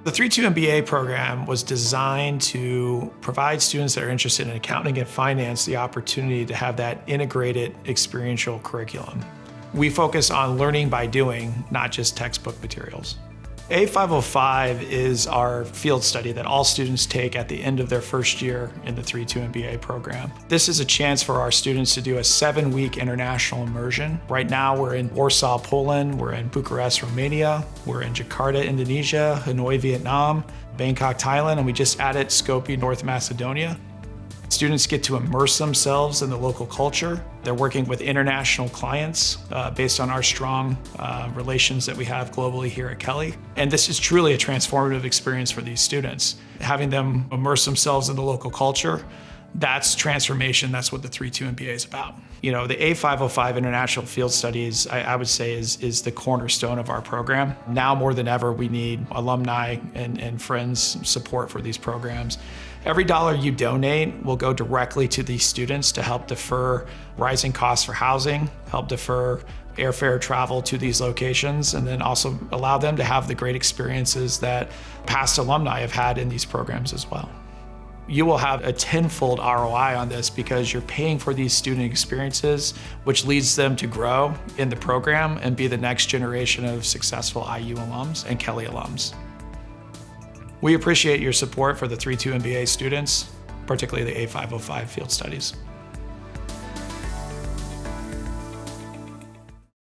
The 3-2 MBA program was designed to provide students that are interested in accounting and finance the opportunity to have that integrated experiential curriculum. We focus on learning by doing, not just textbook materials. A505 is our field study that all students take at the end of their first year in the 3-2 MBA program. This is a chance for our students to do a 7-week international immersion. Right now we're in Warsaw, Poland, we're in Bucharest, Romania, we're in Jakarta, Indonesia, Hanoi, Vietnam, Bangkok, Thailand, and we just added Skopje, North Macedonia. Students get to immerse themselves in the local culture. They're working with international clients based on our strong relations that we have globally here at Kelley. And this is truly a transformative experience for these students. Having them immerse themselves in the local culture, that's transformation. That's what the 3-2 MBA is about. You know, the A505 International Field Studies, I would say is the cornerstone of our program. Now more than ever, we need alumni and friends' support for these programs. Every dollar you donate will go directly to these students to help defer rising costs for housing, help defer airfare travel to these locations, and then also allow them to have the great experiences that past alumni have had in these programs as well. You will have a tenfold ROI on this because you're paying for these student experiences, which leads them to grow in the program and be the next generation of successful IU alums and Kelley alums. We appreciate your support for the 3-2 MBA students, particularly the A505 field studies.